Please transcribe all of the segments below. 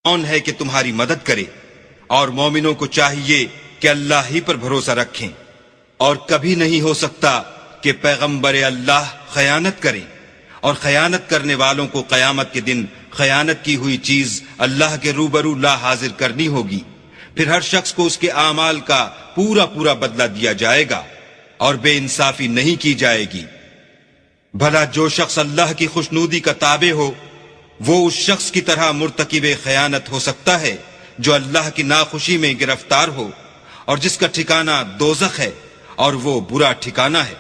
کون ہے کہ تمہاری مدد کرے؟ اور مومنوں کو چاہیے کہ اللہ ہی پر بھروسہ رکھیں، اور کبھی نہیں ہو سکتا کہ پیغمبر اللہ خیانت کریں، اور خیانت کرنے والوں کو قیامت کے دن خیانت کی ہوئی چیز اللہ کے روبرو لا حاضر کرنی ہوگی، پھر ہر شخص کو اس کے اعمال کا پورا پورا بدلہ دیا جائے گا، اور بے انصافی نہیں کی جائے گی۔ بھلا جو شخص اللہ کی خوشنودی کا تابع ہو، وہ اس شخص کی طرح مرتکب خیانت ہو سکتا ہے جو اللہ کی ناخوشی میں گرفتار ہو، اور جس کا ٹھکانہ دوزخ ہے، اور وہ برا ٹھکانہ ہے۔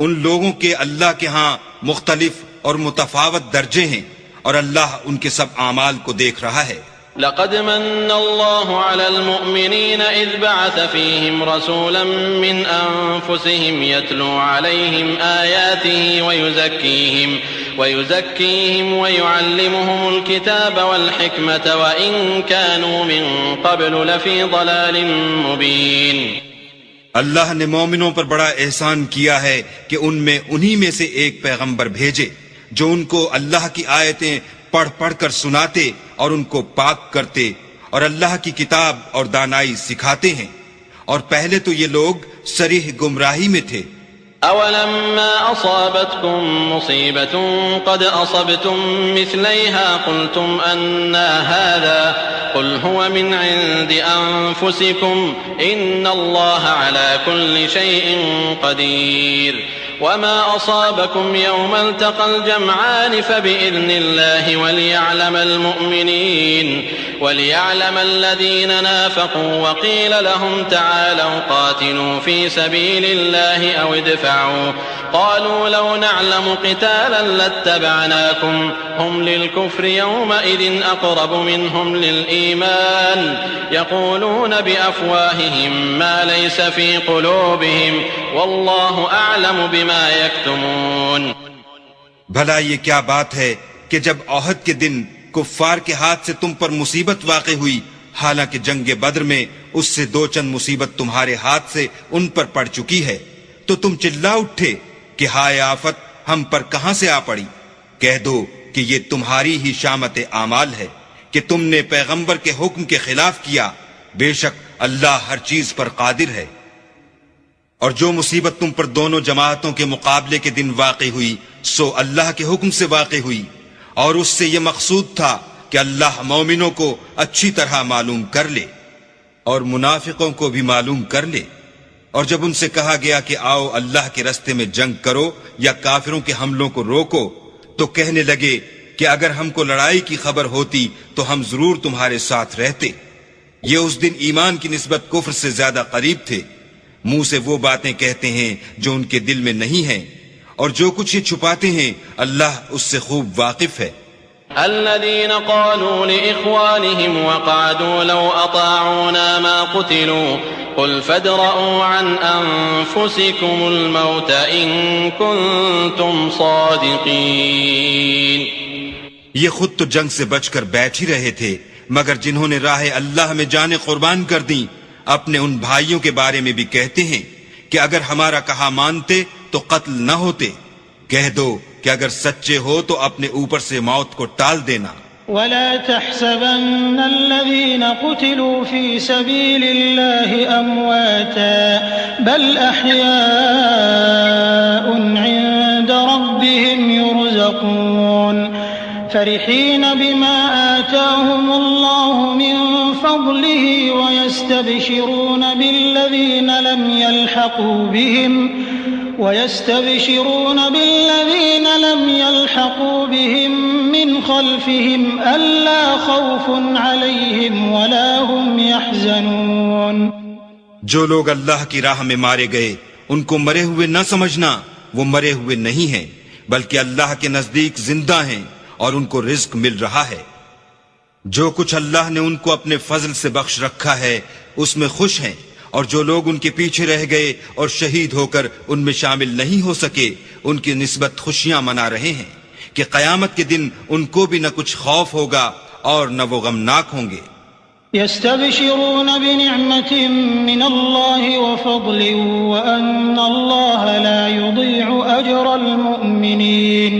ان لوگوں کے اللہ کے ہاں مختلف اور متفاوت درجے ہیں، اور اللہ ان کے سب اعمال کو دیکھ رہا ہے۔ لقد من الله على المؤمنين إذ بعث فيهم رسولا من أنفسهم يتلو عليهم آياته ويزكيهم ويعلمهم الكتاب والحكمة وإن كانوا من قبل لفي ضلال مبين۔ اللہ نے مومنوں پر بڑا احسان کیا ہے کہ ان میں انہی میں سے ایک پیغمبر بھیجے جو ان کو اللہ کی آیتیں پڑھ پڑھ کر سناتے اور ان کو پاک کرتے اور اللہ کی کتاب اور دانائی سکھاتے ہیں، اور پہلے تو یہ لوگ صریح گمراہی میں تھے۔ أولما أصابتكم مصيبة قد أصبتم مثليها قلتم أنى هذا قل هو من عند أنفسكم إن الله على كل شيء قدير وما أصابكم يوم التقى الجمعان فبإذن الله وليعلم الذين نافقوا وقيل لهم تعالوا قاتلوا في سبيل الله أو ادفعوا قالوا لو نعلم قتالا لاتبعناكم هم للكفر يومئذ أقرب منهم للإيمان يقولون بأفواههم ما ليس في قلوبهم والله أعلم بما يكتمون۔ بھلا یہ کیا بات ہے کہ جب احد کے دن کفار کے ہاتھ سے تم پر مصیبت واقع ہوئی، حالانکہ جنگ بدر میں اس سے دو چند مصیبت تمہارے ہاتھ سے ان پر پڑ چکی ہے، تو تم چلا اٹھے کہ ہائے آفت ہم پر کہاں سے آ پڑی؟ کہہ دو کہ یہ تمہاری ہی شامت اعمال ہے کہ تم نے پیغمبر کے حکم کے خلاف کیا، بے شک اللہ ہر چیز پر قادر ہے۔ اور جو مصیبت تم پر دونوں جماعتوں کے مقابلے کے دن واقع ہوئی سو اللہ کے حکم سے واقع ہوئی، اور اس سے یہ مقصود تھا کہ اللہ مومنوں کو اچھی طرح معلوم کر لے اور منافقوں کو بھی معلوم کر لے۔ اور جب ان سے کہا گیا کہ آؤ اللہ کے رستے میں جنگ کرو یا کافروں کے حملوں کو روکو، تو کہنے لگے کہ اگر ہم کو لڑائی کی خبر ہوتی تو ہم ضرور تمہارے ساتھ رہتے۔ یہ اس دن ایمان کی نسبت کفر سے زیادہ قریب تھے، منہ سے وہ باتیں کہتے ہیں جو ان کے دل میں نہیں ہیں، اور جو کچھ یہ چھپاتے ہیں اللہ اس سے خوب واقف ہے۔ الذين قالوا لإخوانهم وقعدوا لو أطاعونا ما قتلوا قل فادرءوا عن أنفسكم الموت إن كنتم صادقين۔ یہ خود تو جنگ سے بچ کر بیٹھ ہی رہے تھے، مگر جنہوں نے راہ اللہ میں جانیں قربان کر دیں اپنے ان بھائیوں کے بارے میں بھی کہتے ہیں کہ اگر ہمارا کہا مانتے تو قتل نہ ہوتے۔ کہہ دو کہ اگر سچے ہو تو اپنے اوپر سے موت کو ٹال دینا۔ ولا تحسبن الذين قتلوا في سبيل الله أمواتا بل أحياء عند ربهم يرزقون فرحين بما آتاهم الله من فضله ويستبشرون بالذين لم يلحقوا بهم من خلفهم ألا خوف عليهم ولا هم يحزنون۔ جو لوگ اللہ کی راہ میں مارے گئے ان کو مرے ہوئے نہ سمجھنا، وہ مرے ہوئے نہیں ہیں بلکہ اللہ کے نزدیک زندہ ہیں اور ان کو رزق مل رہا ہے۔ جو کچھ اللہ نے ان کو اپنے فضل سے بخش رکھا ہے اس میں خوش ہیں، اور جو لوگ ان کے پیچھے رہ گئے اور شہید ہو کر ان میں شامل نہیں ہو سکے ان کی نسبت خوشیاں منا رہے ہیں کہ قیامت کے دن ان کو بھی نہ کچھ خوف ہوگا اور نہ وہ غمناک ہوں گے۔ يستبشرون بنعمة من الله وفضل وأن الله لا يضيع أجر المؤمنين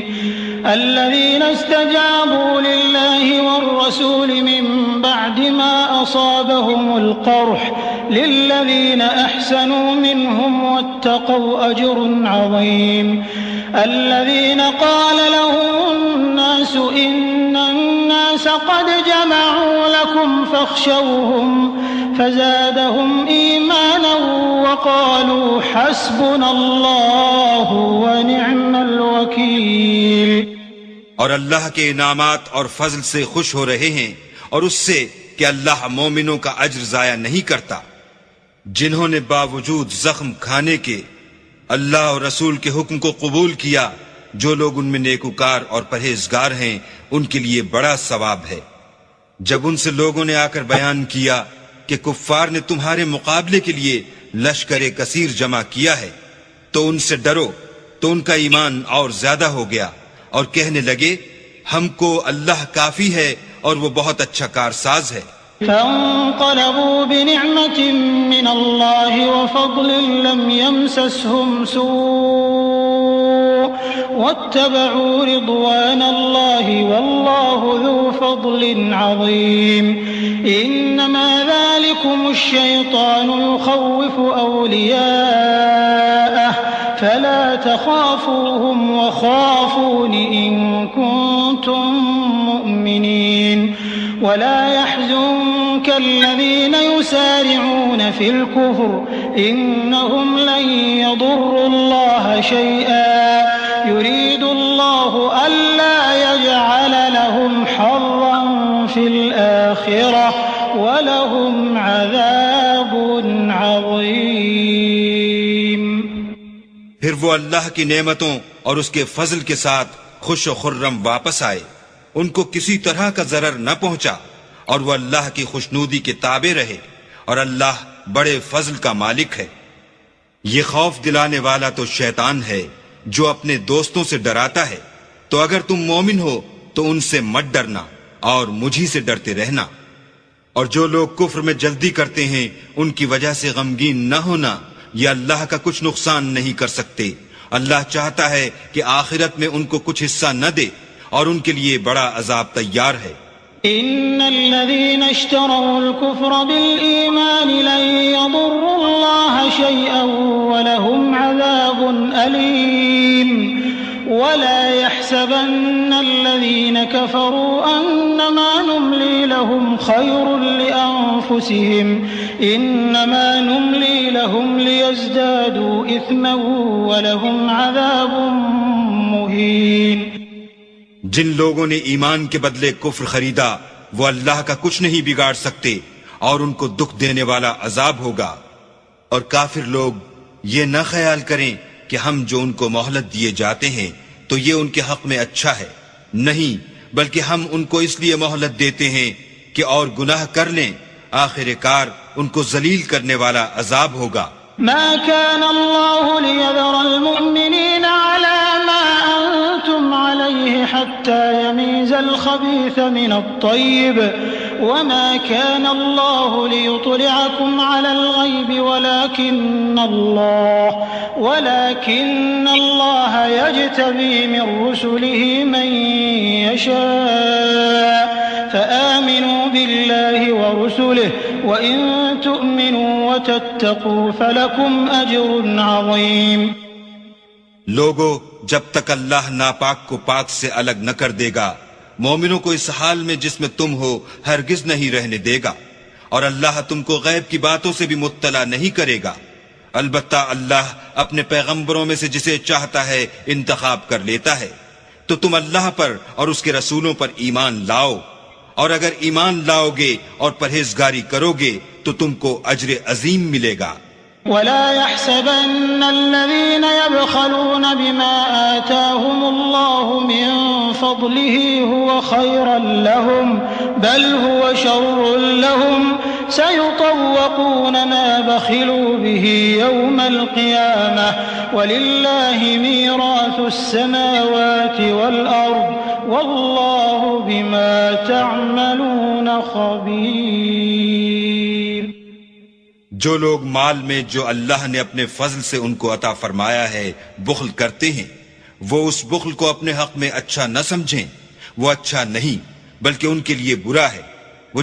الذين استجابوا لله الله والرسول من بعد ما أصابهم القرح للذين أحسنوا منهم واتقوا أجر عظيم الذين قال لهم الناس إن الناس قد جمعوا لكم فاخشوهم فزادهم إيمانا وقالوا حسبنا الله ونعم الوكيل. اور اللہ کے انعامات اور فضل سے خوش ہو رہے ہیں اور اس سے کہ اللہ مومنوں کا اجر ضائع نہیں کرتا. جنہوں نے باوجود زخم کھانے کے اللہ اور رسول کے حکم کو قبول کیا، جو لوگ ان میں نیکوکار اور پرہیزگار ہیں ان کے لیے بڑا ثواب ہے. جب ان سے لوگوں نے آ کر بیان کیا کہ کفار نے تمہارے مقابلے کے لیے لشکر کثیر جمع کیا ہے تو ان سے ڈرو، تو ان کا ایمان اور زیادہ ہو گیا اور کہنے لگے ہم کو اللہ کافی ہے اور وہ بہت اچھا کارساز ہے. فانقلبوا بنعمة من الله وفضل لم يمسسهم سوء واتبعوا رضوان الله والله ذو فضل عظيم. إنما ذلكم الشيطان يخوف أولياءه فلا تخافوهم وخافون إن كنتم مؤمنين. ولا يحزنك الذين يسارعون في الكفر إنهم لن يضروا الله شيئا يريد الله ألا يجعل لهم حظا في الآخرة ولهم عذاب عظيم. پھر وہ اللہ کی نعمتوں اور اس کے فضل کے ساتھ خوش و خرم واپس آئے. ان کو کسی طرح کا ضرر نہ پہنچا اور وہ اللہ کی خوشنودی کے تابع رہے اور اللہ بڑے فضل کا مالک ہے. یہ خوف دلانے والا تو شیطان ہے جو اپنے دوستوں سے ڈراتا ہے. تو اگر تم مومن ہو تو ان سے مت ڈرنا اور مجھی سے ڈرتے رہنا. اور جو لوگ کفر میں جلدی کرتے ہیں ان کی وجہ سے غمگین نہ ہونا، یہ اللہ کا کچھ نقصان نہیں کر سکتے. اللہ چاہتا ہے کہ آخرت میں ان کو کچھ حصہ نہ دے اور ان کے لیے بڑا عذاب تیار ہے. ان الذين اشتروا الكفر بالإيمان لن يضروا الله شيئا ولهم عذاب أليم. ولا يحسبن الذين كفروا أنما نملي لهم خير لأنفسهم إنما نملي لهم ليزدادوا إثما ولهم عذاب مهين. جن لوگوں نے ایمان کے بدلے کفر خریدا وہ اللہ کا کچھ نہیں بگاڑ سکتے اور ان کو دکھ دینے والا عذاب ہوگا. اور کافر لوگ یہ نہ خیال کریں کہ ہم جو ان کو مہلت دیے جاتے ہیں تو یہ ان کے حق میں اچھا ہے. نہیں، بلکہ ہم ان کو اس لیے مہلت دیتے ہیں کہ اور گناہ کر لیں، آخر کار ان کو ذلیل کرنے والا عذاب ہوگا. ما كان الله ليذر المؤمنين على ما أنتم عليه حتى يميز الخبيث من الطيب وما كان الله ليطلعكم على الغيب ولكن الله يجتبي من رسله من يشاء فآمنوا بالله ورسله وإن تؤمنوا وتتقوا فلكم أجر عظيم. لوگو، جب تک اللہ ناپاک کو پاک سے الگ نہ کر دے گا مومنوں کو اس حال میں جس میں تم ہو ہرگز نہیں رہنے دے گا. اور اللہ تم کو غیب کی باتوں سے بھی مطلع نہیں کرے گا. البتہ اللہ اپنے پیغمبروں میں سے جسے چاہتا ہے انتخاب کر لیتا ہے. تو تم اللہ پر اور اس کے رسولوں پر ایمان لاؤ، اور اگر ایمان لاؤ گے اور پرہیزگاری کرو گے تو تم کو اجر عظیم ملے گا. ولا يحسبن الذين يبخلون بما آتاهم الله من فضله هو خيرا لهم بل هو شر لهم سيطوقون ما بخلوا به يوم القيامة ولله ميراث السماوات والأرض والله بما تعملون خبير. جو لوگ مال میں جو اللہ نے اپنے فضل سے ان کو عطا فرمایا ہے بخل کرتے ہیں، وہ اس بخل کو اپنے حق میں اچھا نہ سمجھیں، وہ اچھا نہیں، بلکہ ان کے لیے برا ہے وہ